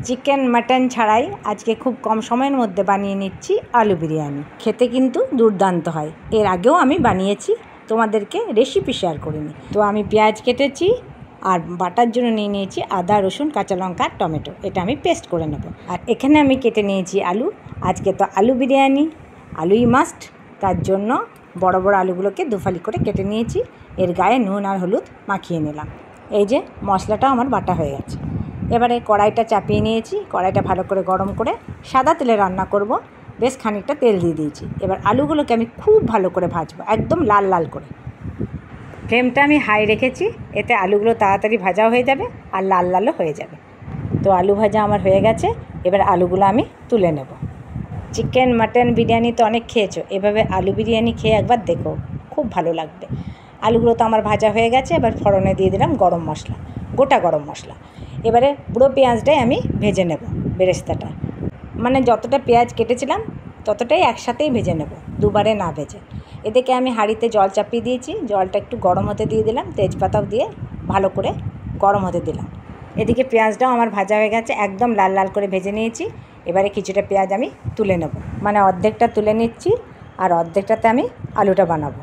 Chicken mutton ছাড়াই আজকে খুব কম সময়ের মধ্যে বানিয়ে নিচ্ছি আলু বিরিয়ানি। খেতে কিন্তু দুর্দান্ত হয়। এর আগেও আমি বানিয়েছি, তোমাদেরকে রেসিপি শেয়ার করিনি। তো আমি পেঁয়াজ কেটেছি আর বাটার জন্য নিয়ে নিয়েছি আদা, রসুন, কাঁচা লঙ্কা, টমেটো। এটা আমি পেস্ট করে নেব। আর এখানে আমি কেটে নিয়েছি আলু। আজকে তো আলু বিরিয়ানি, আলুই মাস্ট। তার জন্য বড় বড় আলুগুলোকে দুফালি করে কেটে নিয়েছি। এর গায়ে নুন আর হলুদ মাখিয়ে নিলাম। এই যে মশলাটা আমার বাটা হয়ে গেছে। এবারে কড়াইটা চাপিয়ে নিয়েছি। কড়াইটা ভালো করে গরম করে সাদা তেলে রান্না করব। বেশ খানিকটা তেল দিয়ে দিয়েছি। এবার আলুগুলোকে আমি খুব ভালো করে ভাজবো, একদম লাল লাল করে। ফ্লেমটা আমি হাই রেখেছি, এতে আলুগুলো তাড়াতাড়ি ভাজাও হয়ে যাবে আর লাল লালও হয়ে যাবে। তো আলু ভাজা আমার হয়ে গেছে। এবার আলুগুলো আমি তুলে নেব। চিকেন মাটন বিরিয়ানি তো অনেক খেয়েছো, এভাবে আলু বিরিয়ানি খেয়ে একবার দেখো, খুব ভালো লাগবে। আলুগুলো তো আমার ভাজা হয়ে গেছে। এবার ফোড়নে দিয়ে দিলাম গরম মশলা, গোটা গরম মশলা। এবারে পুরো পেঁয়াজটাই আমি ভেজে নেব, বেরেস্তাটা মানে যতটা পেঁয়াজ কেটেছিলাম ততটাই একসাথেই ভেজে নেব, দুবারে না ভেজে। এদিকে আমি হাঁড়িতে জল চাপিয়ে দিয়েছি। জলটা একটু গরম হতে দিয়ে দিলাম, তেজপাতাও দিয়ে ভালো করে গরম হতে দিলাম। এদিকে পেঁয়াজটাও আমার ভাজা হয়ে গেছে, একদম লাল লাল করে ভেজে নিয়েছি। এবারে কিছুটা পেঁয়াজ আমি তুলে নেব, মানে অর্ধেকটা তুলে নিচ্ছি আর অর্ধেকটাতে আমি আলুটা বানাবো।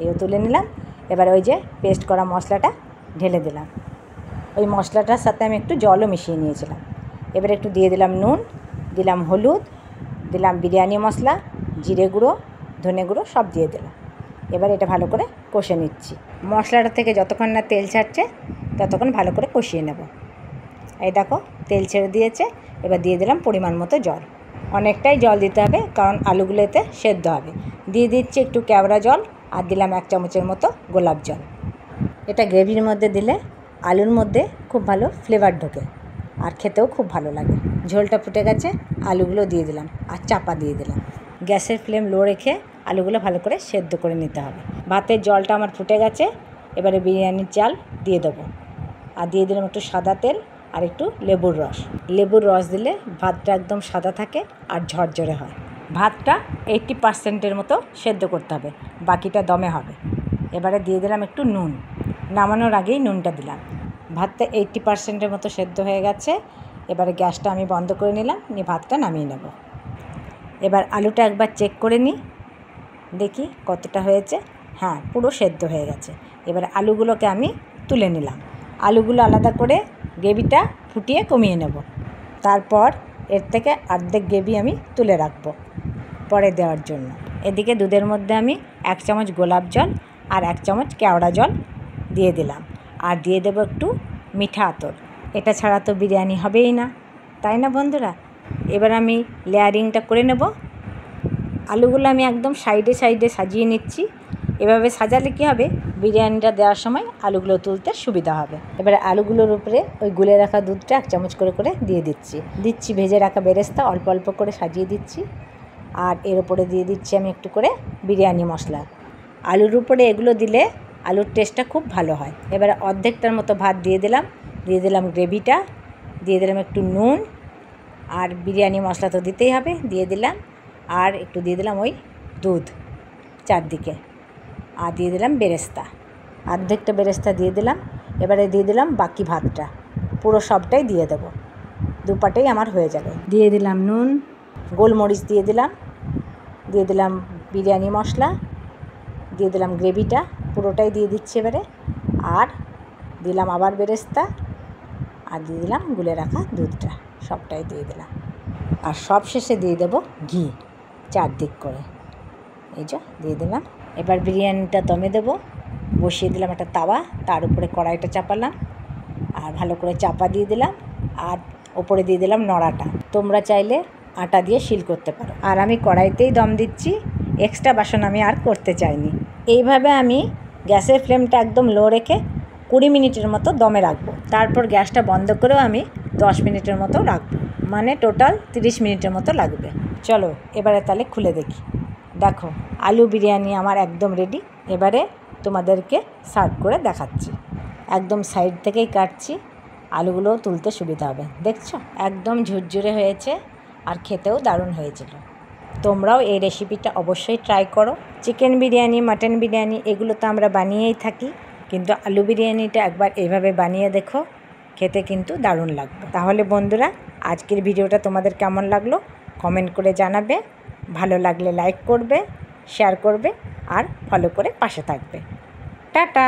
এও তুলে নিলাম। এবার ওই যে পেস্ট করা মশলাটা ঢেলে দিলাম। ওই মশলাটার সাথে আমি একটু জলও মিশিয়ে নিয়েছিলাম। এবার একটু দিয়ে দিলাম নুন, দিলাম হলুদ, দিলাম বিরিয়ানি মশলা, জিরে গুঁড়ো, ধনে গুঁড়ো সব দিয়ে দিলাম। এবার এটা ভালো করে কষে নিচ্ছি। মশলাটা থেকে যতক্ষণ না তেল ছাড়ছে ততক্ষণ ভালো করে কষিয়ে নেব। এই দেখো তেল ছেড়ে দিয়েছে। এবার দিয়ে দিলাম পরিমাণ মতো জল। অনেকটাই জল দিতে হবে, কারণ আলুগুলো এতে সেদ্ধ হবে। দিয়ে দিচ্ছি একটু কেওড়া জল আর দিলাম 1 চামচের মতো গোলাপ জল। এটা গ্রেভির মধ্যে দিলে আলুর মধ্যে খুব ভালো ফ্লেভার ঢোকে আর খেতেও খুব ভালো লাগে। ঝোলটা ফুটে গেছে, আলুগুলো দিয়ে দিলাম আর চাপা দিয়ে দিলাম। গ্যাসের ফ্লেম লো রেখে আলুগুলো ভালো করে সেদ্ধ করে নিতে হবে। ভাতের জলটা আমার ফুটে গেছে। এবারে বিরিয়ানির চাল দিয়ে দেবো আর দিয়ে দিলাম একটু সাদা তেল আর একটু লেবুর রস। লেবুর রস দিলে ভাতটা একদম সাদা থাকে আর ঝরঝরে হয়। ভাতটা 80% মতো সেদ্ধ করতে হবে, বাকিটা দমে হবে। এবারে দিয়ে দিলাম একটু নুন, নামানোর আগেই নুনটা দিলাম। ভাতটা 80% মতো সেদ্ধ হয়ে গেছে। এবারে গ্যাসটা আমি বন্ধ করে নিলাম, নিয়ে ভাতটা নামিয়ে নেব। এবার আলুটা একবার চেক করে নিই, দেখি কতটা হয়েছে। হ্যাঁ, পুরো সেদ্ধ হয়ে গেছে। এবার আলুগুলোকে আমি তুলে নিলাম। আলুগুলো আলাদা করে গ্রেভিটা ফুটিয়ে কমিয়ে নেব। তারপর এর থেকে অর্ধেক গ্রেভি আমি তুলে রাখবো পরে দেওয়ার জন্য। এদিকে দুধের মধ্যে আমি 1 চামচ গোলাপ জল আর 1 চামচ কেওড়া জল দিয়ে দিলাম আর দিয়ে দেবো একটু মিঠা আতর। এটা ছাড়া তো বিরিয়ানি হবেই না, তাই না বন্ধুরা? এবার আমি লেয়ারিংটা করে নেব। আলুগুলো আমি একদম সাইডে সাইডে সাজিয়ে নিচ্ছি। এভাবে সাজালে কী হবে, বিরিয়ানিটা দেওয়ার সময় আলুগুলো তুলতে সুবিধা হবে। এবারে আলুগুলোর উপরে ওই গুলে রাখা দুধটা 1 চামচ করে দিয়ে দিচ্ছি ভেজে রাখা বেরেস্তা অল্প অল্প করে সাজিয়ে দিচ্ছি। আর এর উপরে দিয়ে দিচ্ছি আমি একটু করে বিরিয়ানি মশলা। আলুর উপরে এগুলো দিলে আলুর টেস্টটা খুব ভালো হয়। এবারে অর্ধেকটার মতো ভাত দিয়ে দিলাম গ্রেভিটা, দিয়ে দিলাম একটু নুন আর বিরিয়ানি মশলা তো দিতেই হবে, দিয়ে দিলাম। আর একটু দিয়ে দিলাম ওই দুধ চারদিকে, আর দিয়ে দিলাম বেরেস্তা, অর্ধেকটা বেরেস্তা দিয়ে দিলাম। এবারে দিয়ে দিলাম বাকি ভাতটা, পুরো সবটাই দিয়ে দেবো, দুপাটেই আমার হয়ে যাবে। দিয়ে দিলাম নুন, গোলমরিচ দিয়ে দিলাম বিরিয়ানি মশলা, দিয়ে দিলাম গ্রেভিটা পুরোটাই দিয়ে দিচ্ছি এবারে। আর দিলাম আবার বেরেস্তা আর দিয়ে দিলাম গুলে রাখা দুধটা, সবটাই দিয়ে দিলাম। আর সব শেষে দিয়ে দেবো ঘি চারদিক করে, এই যে দিয়ে দিলাম। এবার বিরিয়ানিটা দমে দেবো। বসিয়ে দিলাম একটা তাওয়া, তার উপরে কড়াইটা চাপালাম আর ভালো করে চাপা দিয়ে দিলাম। আর ওপরে দিয়ে দিলাম নড়াটা। তোমরা চাইলে আটা দিয়ে শিল করতে পারো। আর আমি কড়াইতেই দম দিচ্ছি, এক্সট্রা বাসন আমি আর করতে চাইনি। এইভাবে আমি গ্যাসের ফ্লেমটা একদম লো রেখে 20 মিনিটের মতো দমে রাখবো। তারপর গ্যাসটা বন্ধ করেও আমি 10 মিনিটের মতো রাখবো, মানে টোটাল 30 মিনিটের মতো লাগবে। চলো এবারে তাহলে খুলে দেখি। দেখো আলু বিরিয়ানি আমার একদম রেডি। এবারে তোমাদেরকে সার্ভ করে দেখাচ্ছি। একদম সাইড থেকেই কাটছি, আলুগুলোও তুলতে সুবিধা হবে। দেখছো একদম ঝুরঝুরে হয়েছে আর খেতেও দারুণ হয়েছিল। তোমরাও এই রেসিপিটা অবশ্যই ট্রাই করো। চিকেন বিরিয়ানি, মাটন বিরিয়ানি এগুলো তো আমরা বানিয়েই থাকি, কিন্তু আলু বিরিয়ানিটা একবার এইভাবে বানিয়ে দেখো, খেতে কিন্তু দারুণ লাগবে। তাহলে বন্ধুরা, আজকের ভিডিওটা তোমাদের কেমন লাগলো কমেন্ট করে জানাবে। ভালো লাগলে লাইক করবে, শেয়ার করবে আর ফলো করে পাশে থাকবে। টাটা।